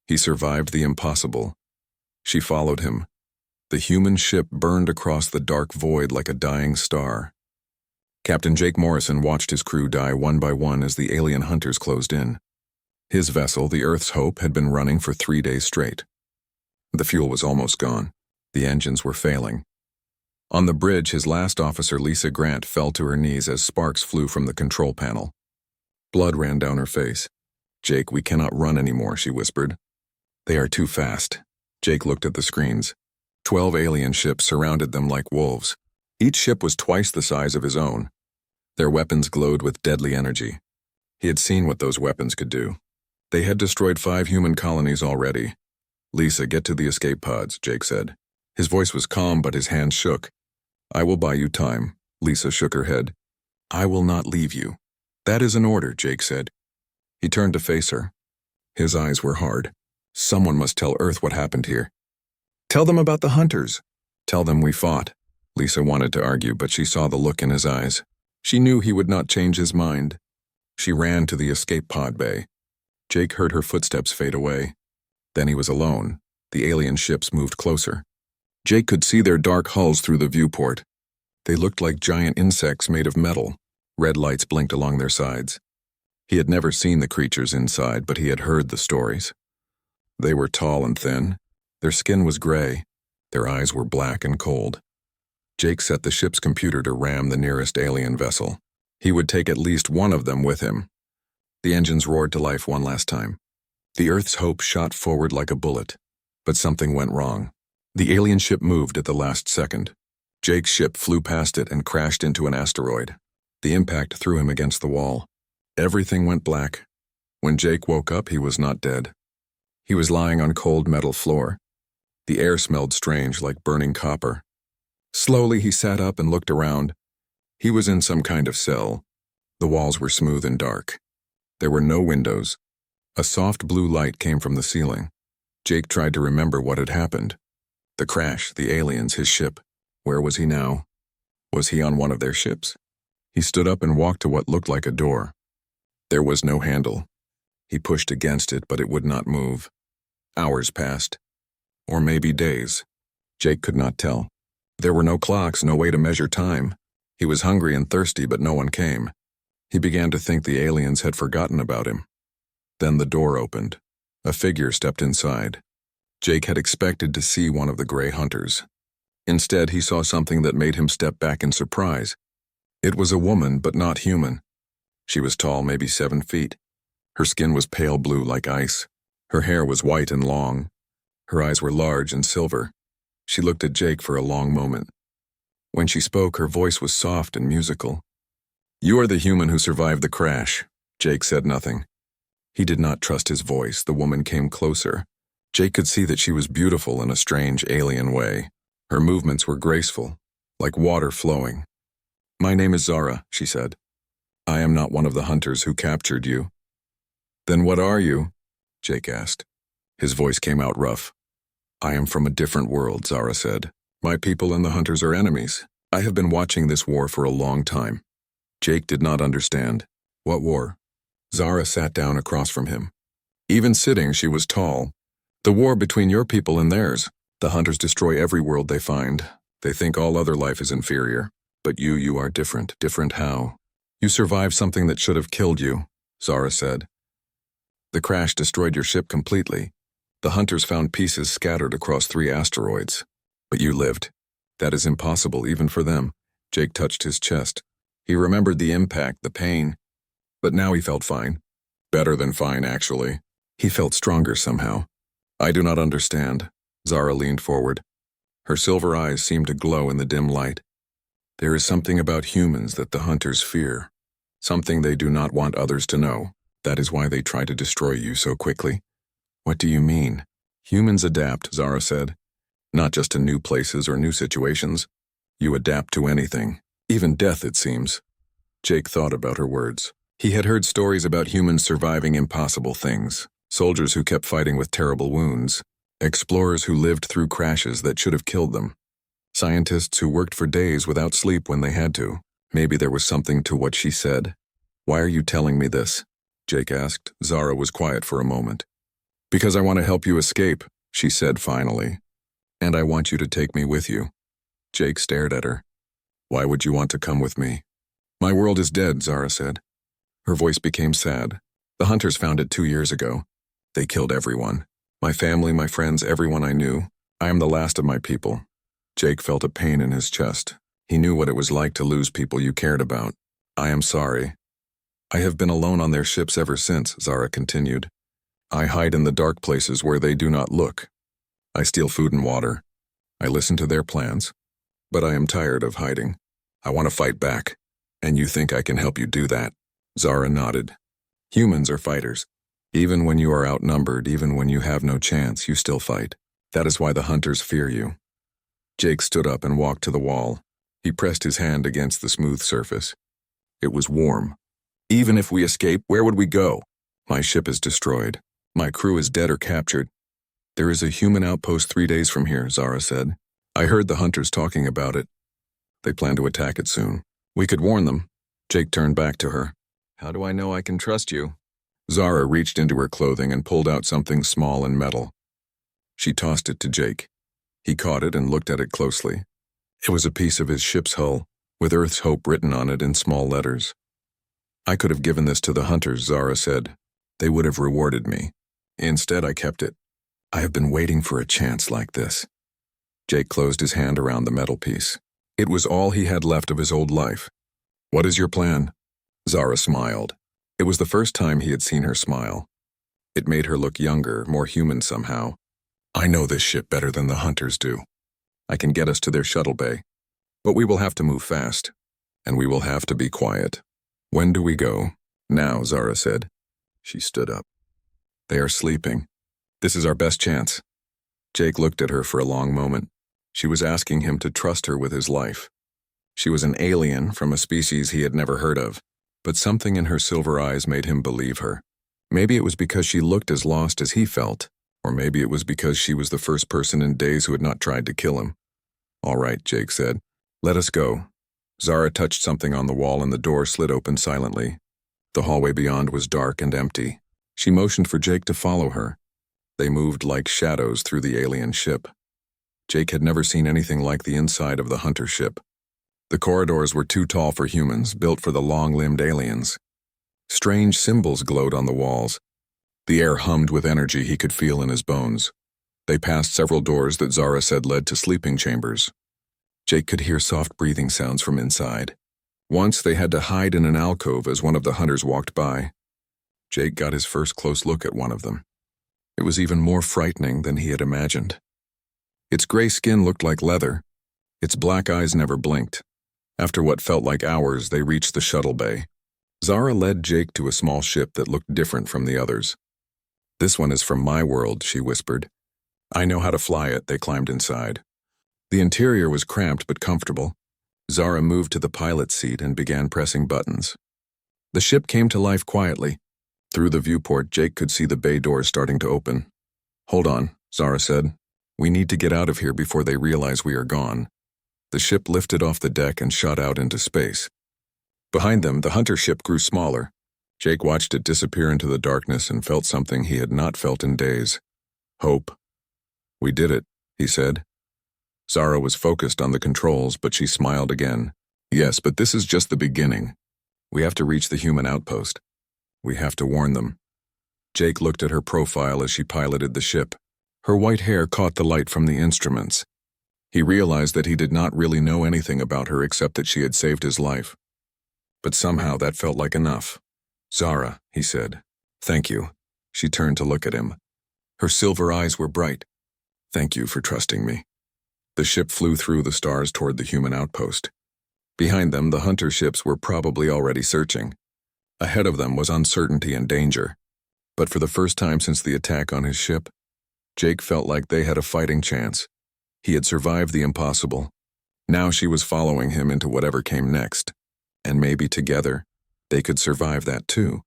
He survived the impossible. She followed him. The human ship burned across the dark void like a dying star. Captain Jake Morrison watched his crew die one by one as the alien hunters closed in. His vessel, the Earth's Hope, had been running for 3 days straight. The fuel was almost gone. The engines were failing. On the bridge, his last officer, Lisa Grant, fell to her knees as sparks flew from the control panel. Blood ran down her face. "Jake, we cannot run anymore," she whispered. "They are too fast." Jake looked at the screens. 12 alien ships surrounded them like wolves. Each ship was twice the size of his own. Their weapons glowed with deadly energy. He had seen what those weapons could do. They had destroyed 5 human colonies already. "Lisa, get to the escape pods," Jake said. His voice was calm, but his hands shook. "I will buy you time." Lisa shook her head. "I will not leave you." "That is an order," Jake said. He turned to face her. His eyes were hard. "Someone must tell Earth what happened here. Tell them about the hunters. Tell them we fought." Lisa wanted to argue, but she saw the look in his eyes. She knew he would not change his mind. She ran to the escape pod bay. Jake heard her footsteps fade away. Then he was alone. The alien ships moved closer. Jake could see their dark hulls through the viewport. They looked like giant insects made of metal. Red lights blinked along their sides. He had never seen the creatures inside, but he had heard the stories. They were tall and thin. Their skin was gray. Their eyes were black and cold. Jake set the ship's computer to ram the nearest alien vessel. He would take at least one of them with him. The engines roared to life one last time. The Earth's Hope shot forward like a bullet. But something went wrong. The alien ship moved at the last second. Jake's ship flew past it and crashed into an asteroid. The impact threw him against the wall. Everything went black. When Jake woke up, he was not dead. He was lying on cold metal floor. The air smelled strange, like burning copper. Slowly, he sat up and looked around. He was in some kind of cell. The walls were smooth and dark. There were no windows. A soft blue light came from the ceiling. Jake tried to remember what had happened. The crash, the aliens, his ship. Where was he now? Was he on one of their ships? He stood up and walked to what looked like a door. There was no handle. He pushed against it, but it would not move. Hours passed. Or maybe days. Jake could not tell. There were no clocks, no way to measure time. He was hungry and thirsty, but no one came. He began to think the aliens had forgotten about him. Then the door opened. A figure stepped inside. Jake had expected to see one of the gray hunters. Instead, he saw something that made him step back in surprise. It was a woman, but not human. She was tall, maybe 7 feet. Her skin was pale blue like ice. Her hair was white and long. Her eyes were large and silver. She looked at Jake for a long moment. When she spoke, her voice was soft and musical. "You are the human who survived the crash." Jake said nothing. He did not trust his voice. The woman came closer. Jake could see that she was beautiful in a strange alien way. Her movements were graceful, like water flowing. "My name is Zara," she said. "I am not one of the hunters who captured you." "Then what are you?" Jake asked. His voice came out rough. "I am from a different world," Zara said. "My people and the hunters are enemies. I have been watching this war for a long time." Jake did not understand. "What war?" Zara sat down across from him. Even sitting, she was tall. "The war between your people and theirs. The hunters destroy every world they find. They think all other life is inferior. But you are different. Different how? You survived something that should have killed you," Zara said. "The crash destroyed your ship completely. The hunters found pieces scattered across 3 asteroids. But you lived. That is impossible, even for them." Jake touched his chest. He remembered the impact, the pain. But now he felt fine. Better than fine, actually. He felt stronger somehow. "I do not understand." Zara leaned forward. Her silver eyes seemed to glow in the dim light. "There is something about humans that the hunters fear. Something they do not want others to know. That is why they try to destroy you so quickly." "What do you mean?" "Humans adapt," Zara said. "Not just to new places or new situations. You adapt to anything. Even death, it seems." Jake thought about her words. He had heard stories about humans surviving impossible things. Soldiers who kept fighting with terrible wounds. Explorers who lived through crashes that should have killed them. Scientists who worked for days without sleep when they had to. Maybe there was something to what she said. "Why are you telling me this?" Jake asked. Zara was quiet for a moment. Because I want to help you escape, she said finally. And I want you to take me with you. Jake stared at her. Why would you want to come with me? My world is dead, Zara said. Her voice became sad. The hunters found it 2 years ago. They killed everyone. My family, my friends, everyone I knew. I am the last of my people. Jake felt a pain in his chest. He knew what it was like to lose people you cared about. I am sorry. I have been alone on their ships ever since, Zara continued. I hide in the dark places where they do not look. I steal food and water. I listen to their plans. But I am tired of hiding. I want to fight back. And you think I can help you do that? Zara nodded. Humans are fighters. Even when you are outnumbered, even when you have no chance, you still fight. That is why the hunters fear you. Jake stood up and walked to the wall. He pressed his hand against the smooth surface. It was warm. Even if we escape, where would we go? My ship is destroyed. My crew is dead or captured. There is a human outpost 3 days from here, Zara said. I heard the hunters talking about it. They plan to attack it soon. We could warn them. Jake turned back to her. How do I know I can trust you? Zara reached into her clothing and pulled out something small and metal. She tossed it to Jake. He caught it and looked at it closely. It was a piece of his ship's hull, with Earth's Hope written on it in small letters. I could have given this to the hunters, Zara said. They would have rewarded me. Instead, I kept it. I have been waiting for a chance like this. Jake closed his hand around the metal piece. It was all he had left of his old life. What is your plan? Zara smiled. It was the first time he had seen her smile. It made her look younger, more human somehow. I know this ship better than the hunters do. I can get us to their shuttle bay. But we will have to move fast. And we will have to be quiet. When do we go? Now, Zara said. She stood up. They are sleeping. This is our best chance. Jake looked at her for a long moment. She was asking him to trust her with his life. She was an alien from a species he had never heard of, but something in her silver eyes made him believe her. Maybe it was because she looked as lost as he felt, or maybe it was because she was the first person in days who had not tried to kill him. All right, Jake said. Let us go. Zara touched something on the wall and the door slid open silently. The hallway beyond was dark and empty. She motioned for Jake to follow her. They moved like shadows through the alien ship. Jake had never seen anything like the inside of the hunter ship. The corridors were too tall for humans, built for the long-limbed aliens. Strange symbols glowed on the walls. The air hummed with energy he could feel in his bones. They passed several doors that Zara said led to sleeping chambers. Jake could hear soft breathing sounds from inside. Once they had to hide in an alcove as one of the hunters walked by. Jake got his first close look at one of them. It was even more frightening than he had imagined. Its gray skin looked like leather. Its black eyes never blinked. After what felt like hours, they reached the shuttle bay. Zara led Jake to a small ship that looked different from the others. This one is from my world, she whispered. I know how to fly it. They climbed inside. The interior was cramped but comfortable. Zara moved to the pilot's seat and began pressing buttons. The ship came to life quietly. Through the viewport, Jake could see the bay doors starting to open. Hold on, Zara said. We need to get out of here before they realize we are gone. The ship lifted off the deck and shot out into space. Behind them, the hunter ship grew smaller. Jake watched it disappear into the darkness and felt something he had not felt in days. Hope. We did it, he said. Zara was focused on the controls, but she smiled again. Yes, but this is just the beginning. We have to reach the human outpost. We have to warn them. Jake looked at her profile as she piloted the ship. Her white hair caught the light from the instruments. He realized that he did not really know anything about her except that she had saved his life. But somehow that felt like enough. Zara, he said. Thank you. She turned to look at him. Her silver eyes were bright. Thank you for trusting me. The ship flew through the stars toward the human outpost. Behind them, the hunter ships were probably already searching. Ahead of them was uncertainty and danger. But for the first time since the attack on his ship, Jake felt like they had a fighting chance. He had survived the impossible. Now she was following him into whatever came next. And maybe together, they could survive that too.